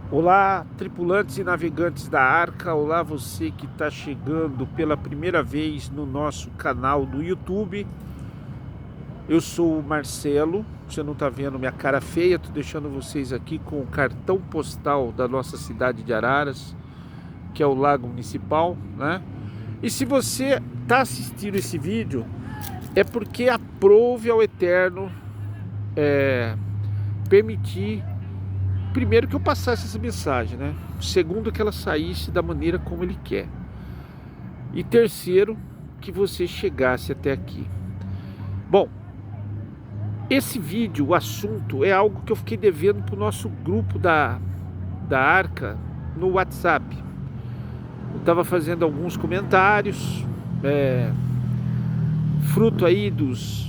Olá, tripulantes e navegantes da Arca. Olá, você que está chegando pela primeira vez no nosso canal do YouTube. Eu sou o Marcelo. Você não está vendo minha cara feia, estou deixando vocês aqui com o cartão postal da nossa cidade de Araras, que é o Lago Municipal, né? E se você está assistindo esse vídeo, é porque aprove ao Eterno permitir, primeiro, que eu passasse essa mensagem, né? Segundo, que ela saísse da maneira como Ele quer. E terceiro, que você chegasse até aqui. Bom, esse vídeo, o assunto, é algo que eu fiquei devendo para o nosso grupo da Arca no WhatsApp. Eu estava fazendo alguns comentários, fruto aí dos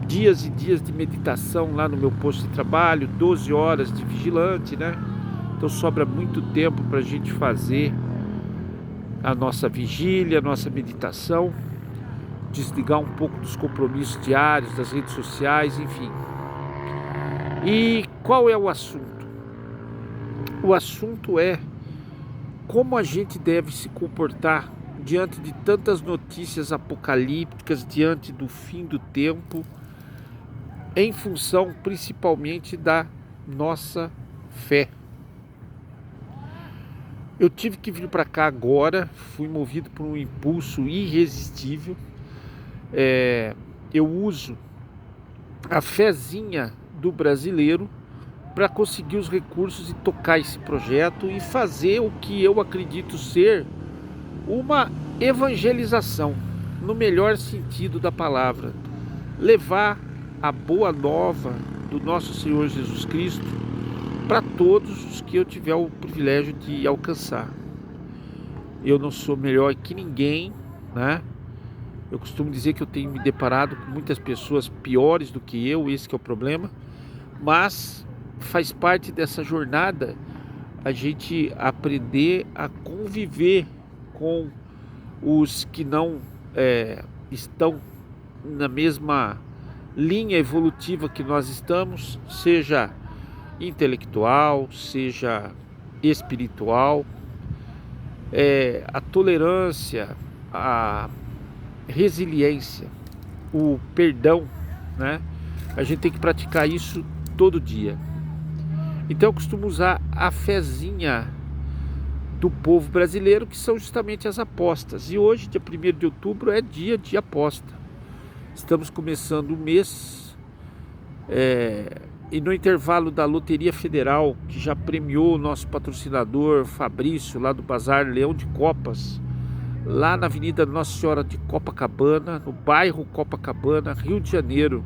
dias e dias de meditação lá no meu posto de trabalho, 12 horas de vigilante, né? Então sobra muito tempo para a gente fazer a nossa vigília, a nossa meditação, desligar um pouco dos compromissos diários, das redes sociais, enfim. E qual é o assunto? O assunto é como a gente deve se comportar diante de tantas notícias apocalípticas, diante do fim do tempo, em função principalmente da nossa fé. Eu tive que vir para cá agora, fui movido por um impulso irresistível. Eu uso a fezinha do brasileiro para conseguir os recursos e tocar esse projeto e fazer o que eu acredito ser uma evangelização, no melhor sentido da palavra. Levar a boa nova do nosso Senhor Jesus Cristo para todos os que eu tiver o privilégio de alcançar. Eu não sou melhor que ninguém, né? Eu costumo dizer que eu tenho me deparado com muitas pessoas piores do que eu, esse que é o problema, mas faz parte dessa jornada a gente aprender a conviver com os que não estão na mesma linha evolutiva que nós estamos, seja intelectual, seja espiritual, a tolerância, a resiliência, o perdão, né? A gente tem que praticar isso todo dia. Então eu costumo usar a fezinha do povo brasileiro, que são justamente as apostas. E hoje, dia 1º de outubro, é dia de aposta. Estamos começando o mês, e no intervalo da Loteria Federal, que já premiou o nosso patrocinador Fabrício, lá do Bazar Leão de Copas, lá na Avenida Nossa Senhora de Copacabana, no bairro Copacabana, Rio de Janeiro.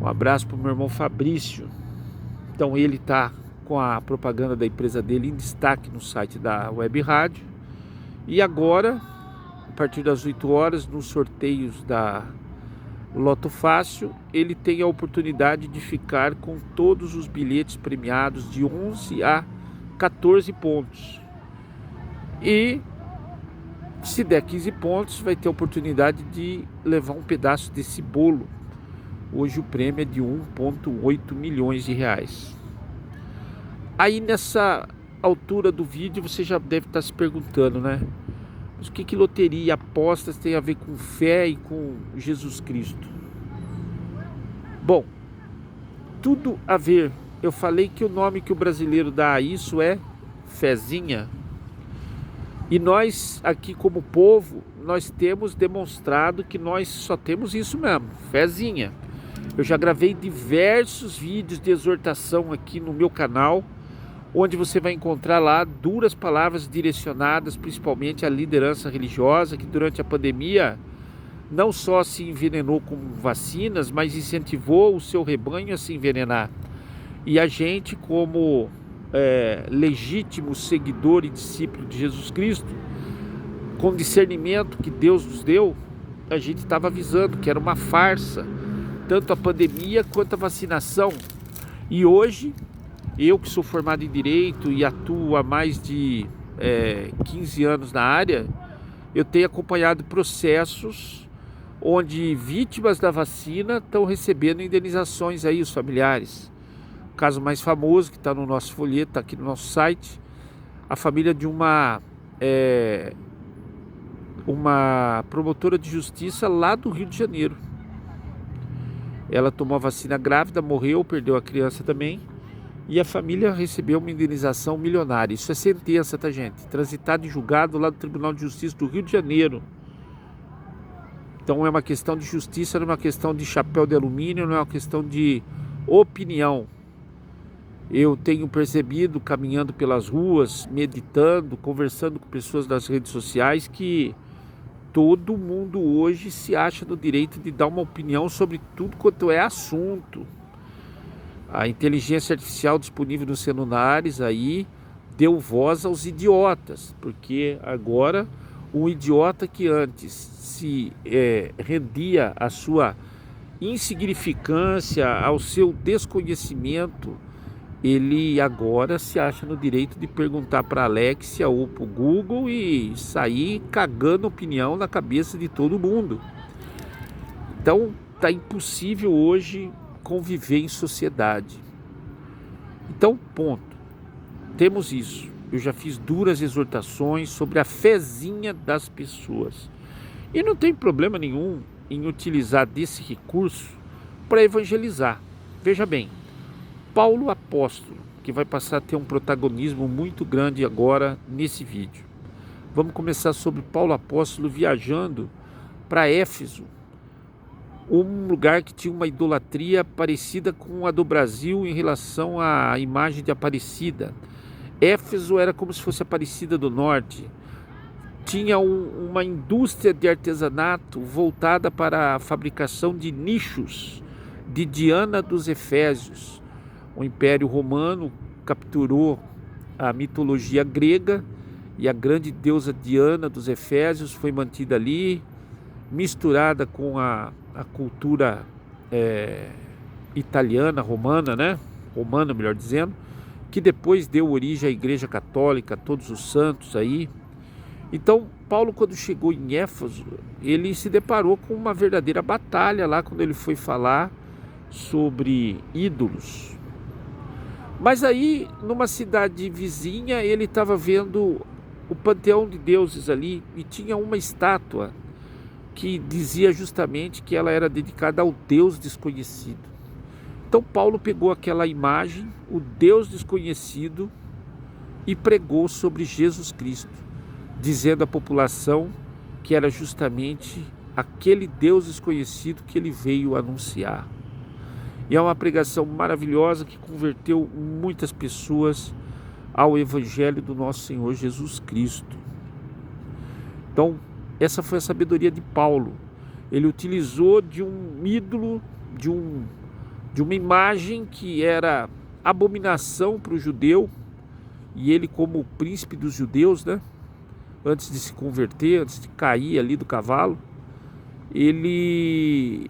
Um abraço para o meu irmão Fabrício. Então ele está com a propaganda da empresa dele em destaque no site da Web Rádio. E agora, a partir das 8 horas, nos sorteios da Loto Fácil, ele tem a oportunidade de ficar com todos os bilhetes premiados de 11 a 14 pontos. E se der 15 pontos, vai ter a oportunidade de levar um pedaço desse bolo. Hoje o prêmio é de 1,8 milhões de reais. Aí nessa altura do vídeo você já deve estar se perguntando, né? Mas o que loteria e apostas tem a ver com fé e com Jesus Cristo? Bom, tudo a ver. Eu falei que o nome que o brasileiro dá a isso é fezinha. E nós aqui como povo, nós temos demonstrado que nós só temos isso mesmo, fezinha. Eu já gravei diversos vídeos de exortação aqui no meu canal, onde você vai encontrar lá duras palavras direcionadas principalmente à liderança religiosa, que durante a pandemia não só se envenenou com vacinas, mas incentivou o seu rebanho a se envenenar. E a gente, como legítimo seguidor e discípulo de Jesus Cristo, com discernimento que Deus nos deu, a gente estava avisando que era uma farsa, tanto a pandemia quanto a vacinação. E hoje, eu que sou formado em Direito e atuo há mais de 15 anos na área, eu tenho acompanhado processos onde vítimas da vacina estão recebendo indenizações aí, os familiares. caso mais famoso, que está no nosso folheto, está aqui no nosso site, a família de uma promotora de justiça lá do Rio de Janeiro. Ela tomou a vacina grávida, morreu, perdeu a criança também, e a família recebeu uma indenização milionária. Isso é sentença, tá, gente? Transitado e julgado lá do Tribunal de Justiça do Rio de Janeiro. Então é uma questão de justiça, não é uma questão de chapéu de alumínio, não é uma questão de opinião. Eu tenho percebido, caminhando pelas ruas, meditando, conversando com pessoas das redes sociais, que todo mundo hoje se acha no direito de dar uma opinião sobre tudo quanto é assunto. A inteligência artificial disponível nos celulares aí deu voz aos idiotas, porque agora um idiota que antes se rendia à sua insignificância, ao seu desconhecimento, ele agora se acha no direito de perguntar para a Alexia ou para o Google e sair cagando opinião na cabeça de todo mundo. Então está impossível hoje conviver em sociedade. Então, ponto. Temos isso. Eu já fiz duras exortações sobre a fezinha das pessoas. E não tem problema nenhum em utilizar desse recurso para evangelizar. Veja bem, Paulo Apóstolo, que vai passar a ter um protagonismo muito grande agora nesse vídeo. Vamos começar sobre Paulo Apóstolo viajando para Éfeso, um lugar que tinha uma idolatria parecida com a do Brasil em relação à imagem de Aparecida. Éfeso era como se fosse Aparecida do Norte. Tinha uma indústria de artesanato voltada para a fabricação de nichos de Diana dos Efésios. O Império Romano capturou a mitologia grega e a grande deusa Diana dos Efésios foi mantida ali, misturada com a cultura italiana, romana, né? Romana, melhor dizendo, que depois deu origem à Igreja Católica, todos os santos aí. Então, Paulo, quando chegou em Éfeso, ele se deparou com uma verdadeira batalha lá, quando ele foi falar sobre ídolos. Mas aí, numa cidade vizinha, ele estava vendo o panteão de deuses ali e tinha uma estátua que dizia justamente que ela era dedicada ao Deus desconhecido. Então Paulo pegou aquela imagem, o Deus desconhecido, e pregou sobre Jesus Cristo, dizendo à população que era justamente aquele Deus desconhecido que ele veio anunciar. E é uma pregação maravilhosa que converteu muitas pessoas ao Evangelho do nosso Senhor Jesus Cristo. Então, essa foi a sabedoria de Paulo. Ele utilizou de um ídolo, de uma imagem que era abominação para o judeu, e ele, como o príncipe dos judeus, né, antes de se converter, antes de cair ali do cavalo, ele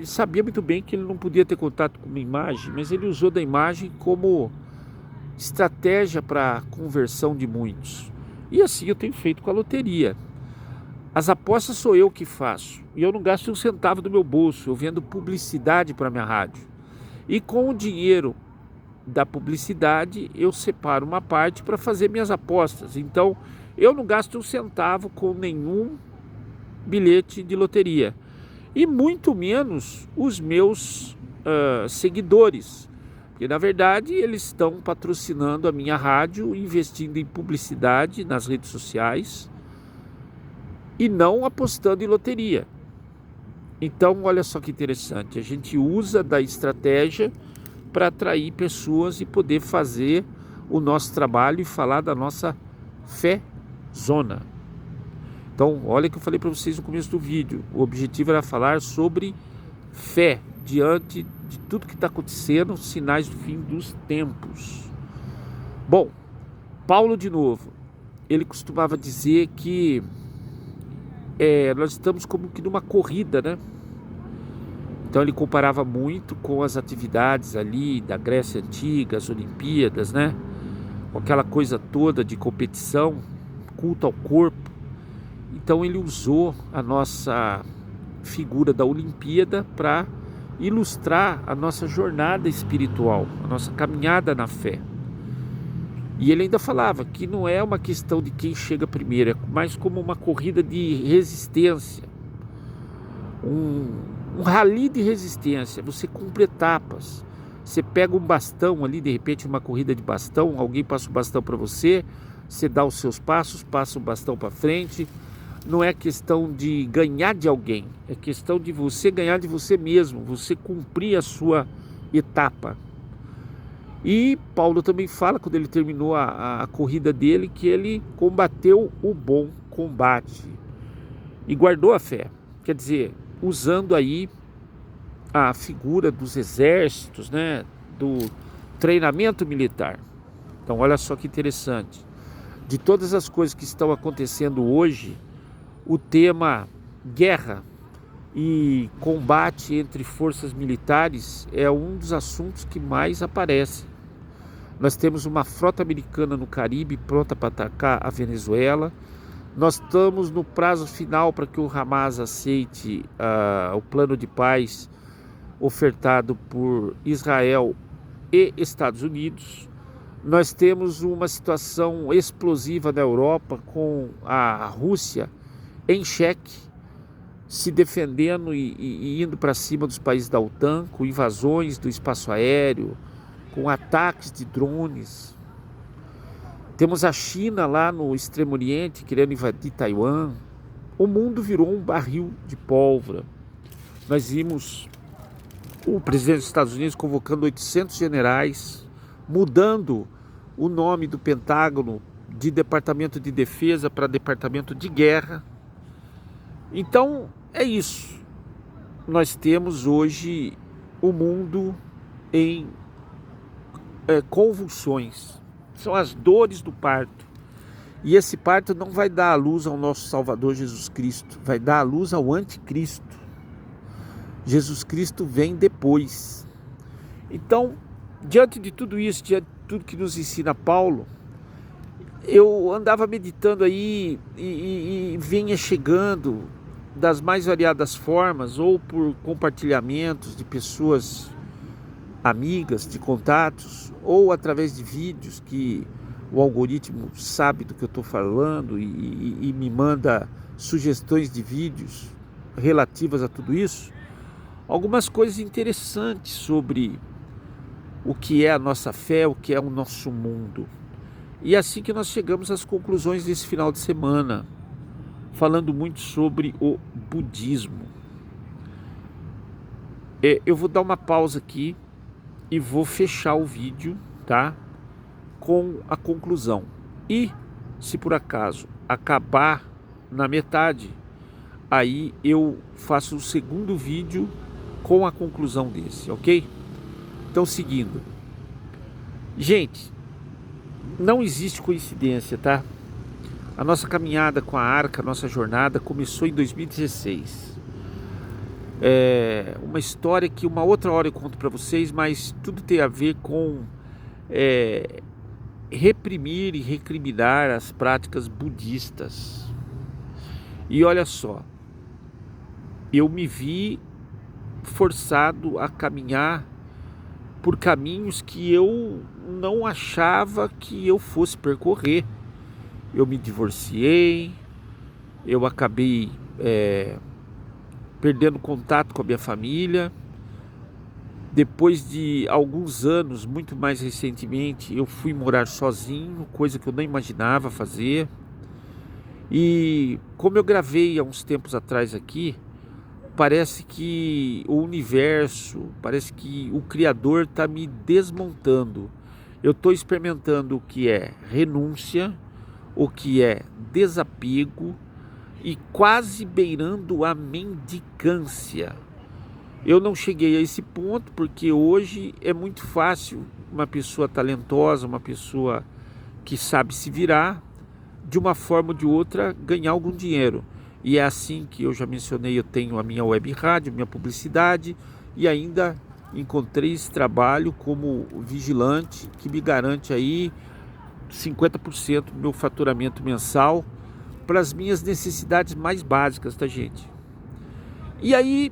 sabia muito bem que ele não podia ter contato com uma imagem, mas ele usou da imagem como estratégia para a conversão de muitos. E assim eu tenho feito com a loteria. As apostas sou eu que faço, e eu não gasto um centavo do meu bolso, eu vendo publicidade para a minha rádio. E com o dinheiro da publicidade, eu separo uma parte para fazer minhas apostas. Então, eu não gasto um centavo com nenhum bilhete de loteria. E muito menos os meus seguidores, porque na verdade eles estão patrocinando a minha rádio, investindo em publicidade nas redes sociais e não apostando em loteria. Então olha só que interessante, a gente usa da estratégia para atrair pessoas e poder fazer o nosso trabalho e falar da nossa fé zona. Então, olha que eu falei para vocês no começo do vídeo. O objetivo era falar sobre fé diante de tudo que está acontecendo, sinais do fim dos tempos. Bom, Paulo de novo, ele costumava dizer que nós estamos como que numa corrida, né? Então ele comparava muito com as atividades ali da Grécia Antiga, as Olimpíadas, né? Com aquela coisa toda de competição, culto ao corpo. Então ele usou a nossa figura da Olimpíada para ilustrar a nossa jornada espiritual, a nossa caminhada na fé. E ele ainda falava que não é uma questão de quem chega primeiro, é mais como uma corrida de resistência, um rally de resistência. Você cumpre etapas, você pega um bastão ali, de repente uma corrida de bastão, alguém passa o bastão para você, você dá os seus passos, passa o bastão para frente. Não é questão de ganhar de alguém, é questão de você ganhar de você mesmo, você cumprir a sua etapa. E Paulo também fala, quando ele terminou a corrida dele, que ele combateu o bom combate e guardou a fé. Quer dizer, usando aí a figura dos exércitos, né, do treinamento militar. Então olha só que interessante. De todas as coisas que estão acontecendo hoje, o tema guerra e combate entre forças militares é um dos assuntos que mais aparece. Nós temos uma frota americana no Caribe pronta para atacar a Venezuela. Nós estamos no prazo final para que o Hamas aceite o plano de paz ofertado por Israel e Estados Unidos. Nós temos uma situação explosiva na Europa com a Rússia em xeque, se defendendo e indo para cima dos países da OTAN, com invasões do espaço aéreo, com ataques de drones. Temos a China lá no Extremo Oriente querendo invadir Taiwan. O mundo virou um barril de pólvora. Nós vimos o presidente dos Estados Unidos convocando 800 generais, mudando o nome do Pentágono de Departamento de Defesa para Departamento de Guerra. Então é isso. Nós temos hoje o mundo em convulsões. São as dores do parto. E esse parto não vai dar a luz ao nosso Salvador Jesus Cristo, vai dar a luz ao anticristo. Jesus Cristo vem depois. Então, diante de tudo isso, diante de tudo que nos ensina Paulo, eu andava meditando aí e vinha chegando das mais variadas formas, ou por compartilhamentos de pessoas amigas, de contatos, ou através de vídeos que o algoritmo sabe do que eu estou falando e me manda sugestões de vídeos relativas a tudo isso, algumas coisas interessantes sobre o que é a nossa fé, o que é o nosso mundo. E é assim que nós chegamos às conclusões desse final de semana, falando muito sobre o budismo. Eu vou dar uma pausa aqui e vou fechar o vídeo, tá? Com a conclusão. E se por acaso acabar na metade, aí eu faço o segundo vídeo com a conclusão desse, ok? Então, seguindo. Gente, não existe coincidência, tá? A nossa caminhada com a arca, a nossa jornada começou em 2016. É uma história que uma outra hora eu conto para vocês, mas tudo tem a ver com reprimir e recriminar as práticas budistas. E olha só, eu me vi forçado a caminhar por caminhos que eu não achava que eu fosse percorrer. Eu me divorciei, eu acabei perdendo contato com a minha família. Depois de alguns anos, muito mais recentemente, eu fui morar sozinho, coisa que eu não imaginava fazer. E como eu gravei há uns tempos atrás aqui, parece que o universo, parece que o Criador está me desmontando. Eu estou experimentando o que é renúncia, o que é desapego e quase beirando a mendicância. Eu não cheguei a esse ponto porque hoje é muito fácil uma pessoa talentosa, uma pessoa que sabe se virar, de uma forma ou de outra ganhar algum dinheiro. E é assim que eu já mencionei, eu tenho a minha web rádio, minha publicidade, e ainda encontrei esse trabalho como vigilante que me garante aí 50% do meu faturamento mensal para as minhas necessidades mais básicas, tá, gente? E aí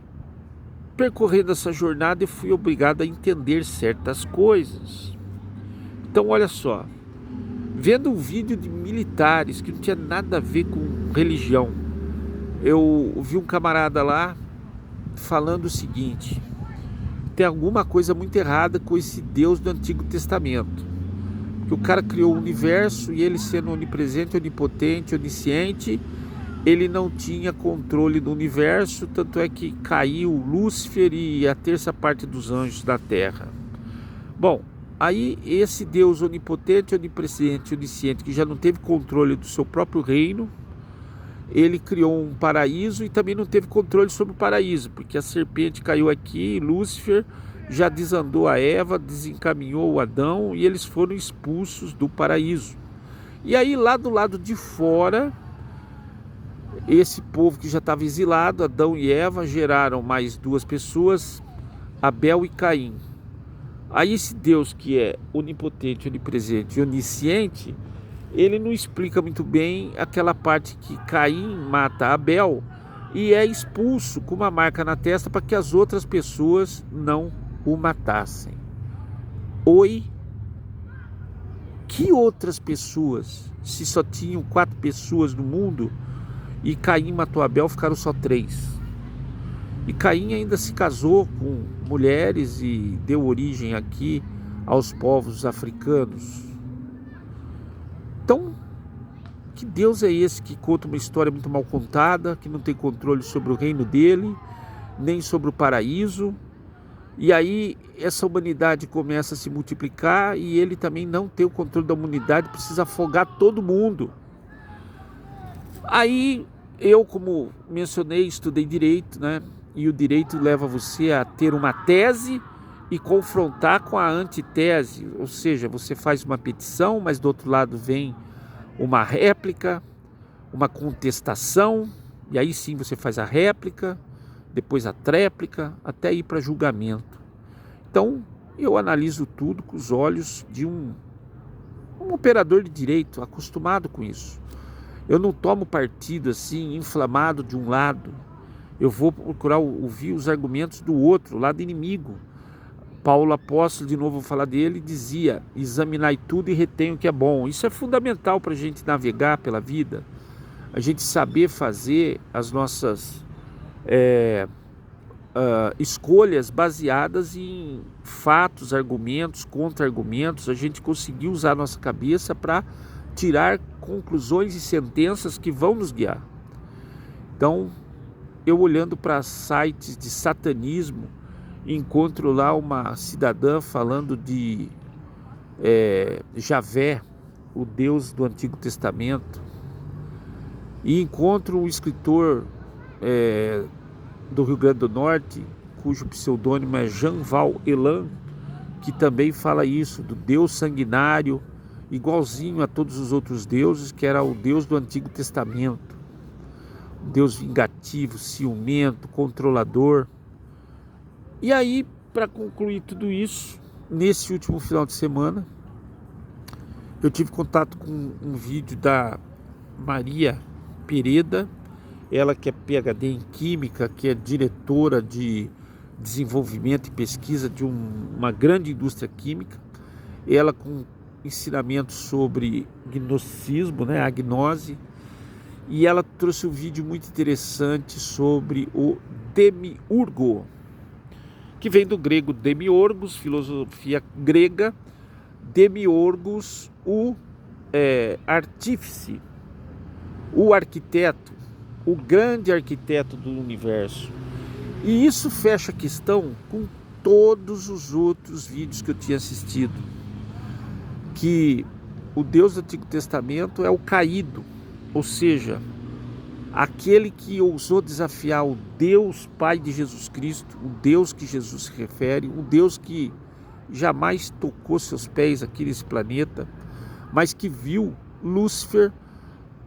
percorrendo essa jornada, eu fui obrigado a entender certas coisas. Então, olha só, vendo um vídeo de militares que não tinha nada a ver com religião, eu vi um camarada lá falando o seguinte: tem alguma coisa muito errada com esse Deus do Antigo Testamento. Que o cara criou o universo e ele, sendo onipresente, onipotente, onisciente, ele não tinha controle do universo, tanto é que caiu Lúcifer e a terça parte dos anjos da terra. Bom, aí esse Deus onipotente, onipresente, onisciente, que já não teve controle do seu próprio reino, ele criou um paraíso e também não teve controle sobre o paraíso, porque a serpente caiu aqui, Lúcifer já desandou a Eva, desencaminhou o Adão e eles foram expulsos do paraíso. E aí lá do lado de fora, esse povo que já estava exilado, Adão e Eva, geraram mais duas pessoas, Abel e Caim. Aí esse Deus que é onipotente, onipresente e onisciente, ele não explica muito bem aquela parte que Caim mata Abel e é expulso com uma marca na testa para que as outras pessoas não o matassem. Oi? Que outras pessoas? Se só tinham 4 pessoas no mundo e Caim matou Abel, ficaram só 3. E Caim ainda se casou com mulheres e deu origem aqui aos povos africanos. Então, que Deus é esse que conta uma história muito mal contada, que não tem controle sobre o reino dele, nem sobre o paraíso? E aí essa humanidade começa a se multiplicar e ele também não tem o controle da humanidade, precisa afogar todo mundo. Aí eu, como mencionei, estudei direito, né? E o direito leva você a ter uma tese e confrontar com a antitese, ou seja, você faz uma petição, mas do outro lado vem uma réplica, uma contestação, e aí sim você faz a réplica, depois a tréplica, até ir para julgamento. Então, eu analiso tudo com os olhos de um operador de direito, acostumado com isso. Eu não tomo partido assim, inflamado de um lado. Eu vou procurar ouvir os argumentos do outro, lado inimigo. Paulo apóstolo, de novo vou falar dele, dizia: examinai tudo e retém o que é bom. Isso é fundamental para a gente navegar pela vida, a gente saber fazer as nossas escolhas baseadas em fatos, argumentos, contra-argumentos, a gente conseguir usar a nossa cabeça para tirar conclusões e sentenças que vão nos guiar. Então, eu olhando para sites de satanismo, encontro lá uma cidadã falando de Javé, o Deus do Antigo Testamento, e encontro um escritor do Rio Grande do Norte, cujo pseudônimo é Jean-Val Elan, que também fala isso, do Deus sanguinário, igualzinho a todos os outros deuses, que era o Deus do Antigo Testamento. Um Deus vingativo, ciumento, controlador. E aí, para concluir tudo isso, nesse último final de semana, eu tive contato com um vídeo da Maria Pereda, ela que é PhD em Química, que é diretora de desenvolvimento e pesquisa de uma grande indústria química, ela com ensinamentos sobre gnosticismo, né, a gnose, e ela trouxe um vídeo muito interessante sobre o demiurgo, que vem do grego demiurgos, filosofia grega, demiurgos, o artífice, o arquiteto, o grande arquiteto do universo. E isso fecha a questão com todos os outros vídeos que eu tinha assistido, que o Deus do Antigo Testamento é o caído, ou seja, aquele que ousou desafiar o Deus Pai de Jesus Cristo, o Deus que Jesus se refere, um Deus que jamais tocou seus pés aqui nesse planeta, mas que viu Lúcifer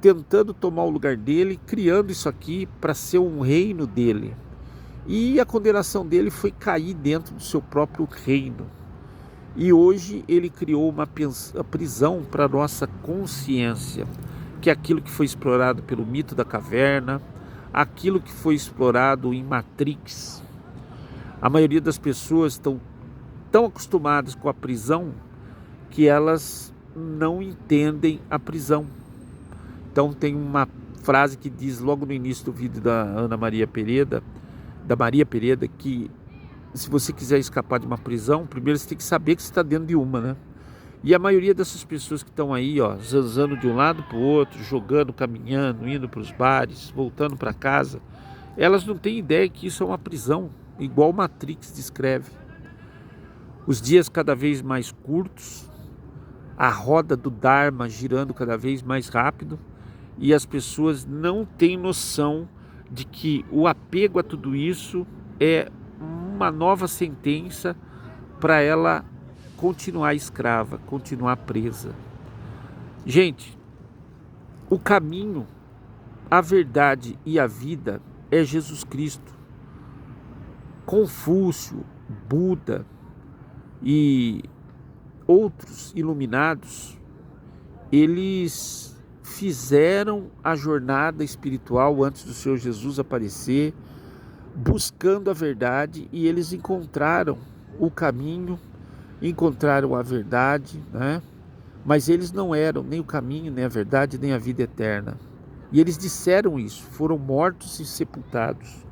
tentando tomar o lugar dele, criando isso aqui para ser um reino dele. E a condenação dele foi cair dentro do seu próprio reino. E hoje ele criou uma prisão para a nossa consciência, que é aquilo que foi explorado pelo mito da caverna, aquilo que foi explorado em Matrix. A maioria das pessoas estão tão acostumadas com a prisão que elas não entendem a prisão. Então tem uma frase que diz logo no início do vídeo da Maria Pereda, que se você quiser escapar de uma prisão, primeiro você tem que saber que você está dentro de uma, né? E a maioria dessas pessoas que estão aí, ó, zanzando de um lado para o outro, jogando, caminhando, indo para os bares, voltando para casa, elas não têm ideia que isso é uma prisão, igual Matrix descreve. Os dias cada vez mais curtos, a roda do Dharma girando cada vez mais rápido, e as pessoas não têm noção de que o apego a tudo isso é uma nova sentença para ela continuar escrava, continuar presa. Gente, o caminho, a verdade e a vida é Jesus Cristo. Confúcio, Buda e outros iluminados, eles fizeram a jornada espiritual antes do Senhor Jesus aparecer, buscando a verdade, e eles encontraram o caminho, encontraram a verdade, né? Mas eles não eram nem o caminho, nem a verdade, nem a vida eterna. E eles disseram isso, foram mortos e sepultados.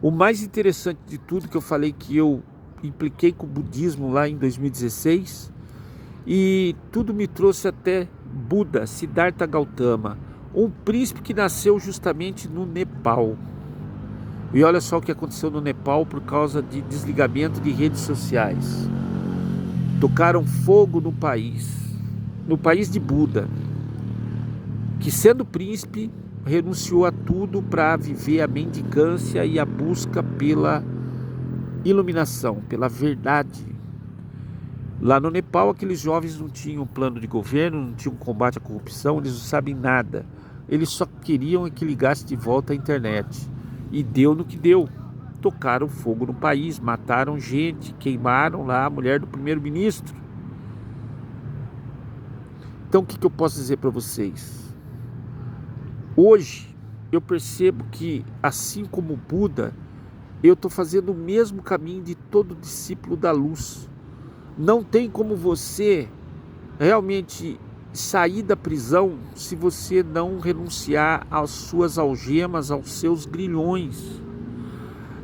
O mais interessante de tudo que eu falei, que eu impliquei com o budismo lá em 2016, e tudo me trouxe até Buda, Siddhartha Gautama, um príncipe que nasceu justamente no Nepal. E olha só o que aconteceu no Nepal por causa de desligamento de redes sociais. Tocaram fogo no país de Buda, que sendo príncipe renunciou a tudo para viver a mendicância e a busca pela iluminação, pela verdade. Lá no Nepal, aqueles jovens não tinham plano de governo, não tinham combate à corrupção, eles não sabem nada. Eles só queriam que ligasse de volta a internet. E deu no que deu. Tocaram fogo no país, mataram gente, queimaram lá a mulher do primeiro-ministro. Então o que eu posso dizer para vocês? Hoje eu percebo que, assim como Buda, eu estou fazendo o mesmo caminho de todo discípulo da luz. Não tem como você realmente sair da prisão se você não renunciar às suas algemas, aos seus grilhões.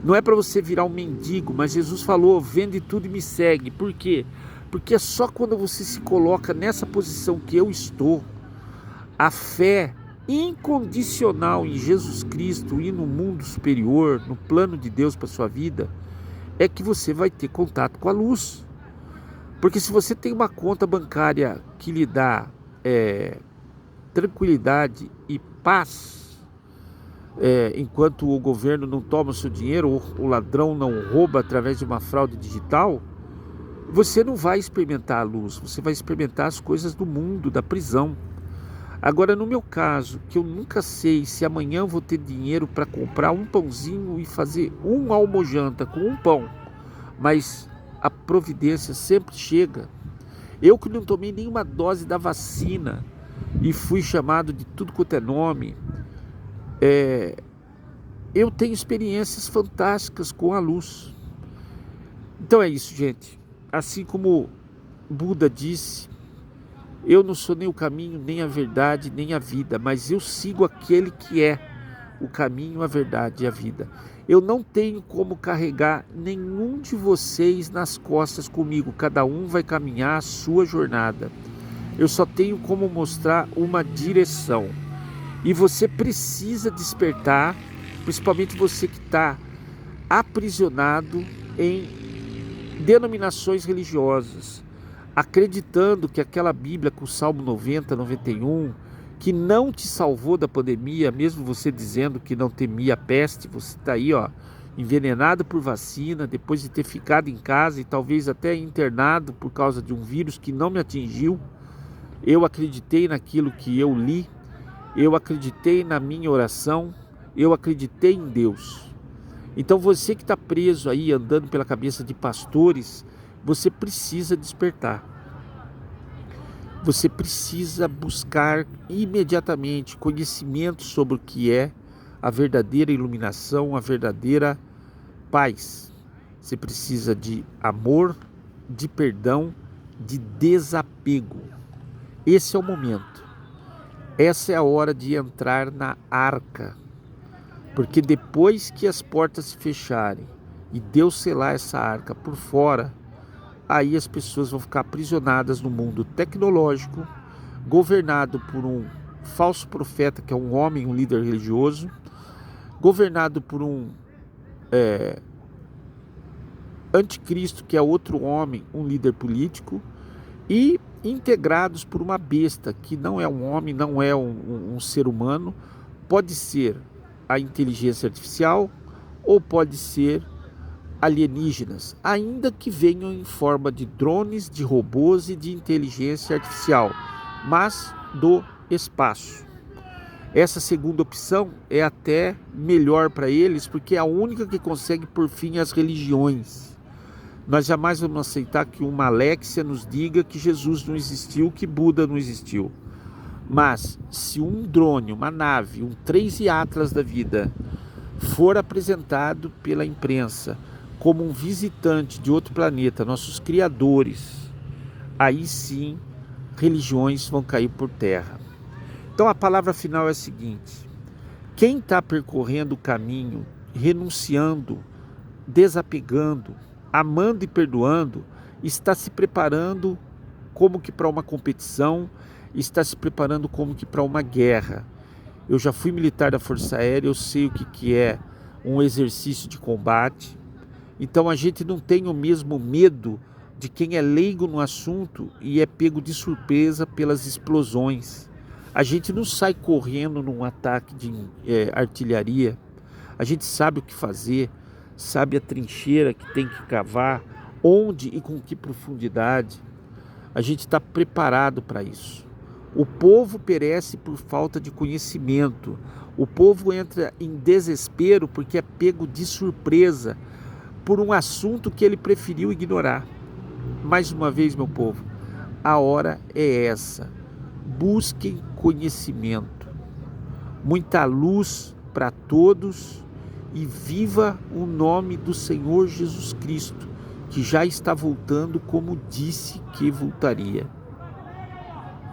Não é para você virar um mendigo, mas Jesus falou: vende tudo e me segue. Por quê? Porque é só quando você se coloca nessa posição que eu estou, a fé incondicional em Jesus Cristo e no mundo superior, no plano de Deus para sua vida, é que você vai ter contato com a luz. Porque se você tem uma conta bancária que lhe dá tranquilidade e paz, enquanto o governo não toma o seu dinheiro, o ladrão não rouba através de uma fraude digital, você não vai experimentar a luz, você vai experimentar as coisas do mundo, da prisão. Agora, no meu caso, que eu nunca sei se amanhã eu vou ter dinheiro para comprar um pãozinho e fazer um almojanta com um pão, mas a providência sempre chega. Eu que não tomei nenhuma dose da vacina e fui chamado de tudo quanto é nome, eu tenho experiências fantásticas com a luz. Então é isso, gente. Assim como Buda disse, eu não sou nem o caminho, nem a verdade, nem a vida, mas eu sigo aquele que é o caminho, a verdade e a vida. Eu não tenho como carregar nenhum de vocês nas costas comigo, cada um vai caminhar a sua jornada. Eu só tenho como mostrar uma direção. E você precisa despertar, principalmente você que está aprisionado em denominações religiosas, acreditando que aquela Bíblia com o Salmo 90, 91, que não te salvou da pandemia, mesmo você dizendo que não temia a peste, você está aí, ó, envenenado por vacina, depois de ter ficado em casa e talvez até internado por causa de um vírus que não me atingiu. Eu acreditei naquilo que eu li, eu acreditei na minha oração, eu acreditei em Deus. Então você que está preso aí, andando pela cabeça de pastores, você precisa despertar. Você precisa buscar imediatamente conhecimento sobre o que é a verdadeira iluminação, a verdadeira paz. Você precisa de amor, de perdão, de desapego. Esse é o momento. Essa é a hora de entrar na arca. Porque depois que as portas se fecharem e Deus selar essa arca por fora, aí as pessoas vão ficar aprisionadas no mundo tecnológico, governado por um falso profeta, que é um homem, um líder religioso, governado por um anticristo, que é outro homem, um líder político, e integrados por uma besta, que não é um homem, não é um ser humano, pode ser a inteligência artificial ou pode ser alienígenas, ainda que venham em forma de drones, de robôs e de inteligência artificial, mas do espaço. Essa segunda opção é até melhor para eles, porque é a única que consegue pôr fim às religiões. Nós jamais vamos aceitar que uma Alexia nos diga que Jesus não existiu, que Buda não existiu. Mas se um drone, uma nave, um 3i Atlas da vida for apresentado pela imprensa como um visitante de outro planeta, nossos criadores, aí sim religiões vão cair por terra. Então a palavra final é a seguinte: quem está percorrendo o caminho, renunciando, desapegando, amando e perdoando, está se preparando como que para uma competição, está se preparando como que para uma guerra. Eu já fui militar da Força Aérea, eu sei o que é um exercício de combate. Então a gente não tem o mesmo medo de quem é leigo no assunto e é pego de surpresa pelas explosões. A gente não sai correndo num ataque de artilharia. A gente sabe o que fazer, sabe a trincheira que tem que cavar, onde e com que profundidade. A gente está preparado para isso. O povo perece por falta de conhecimento. O povo entra em desespero porque é pego de surpresa por um assunto que ele preferiu ignorar. Mais uma vez, meu povo, a hora é essa. Busquem conhecimento. Muita luz para todos e viva o nome do Senhor Jesus Cristo, que já está voltando como disse que voltaria.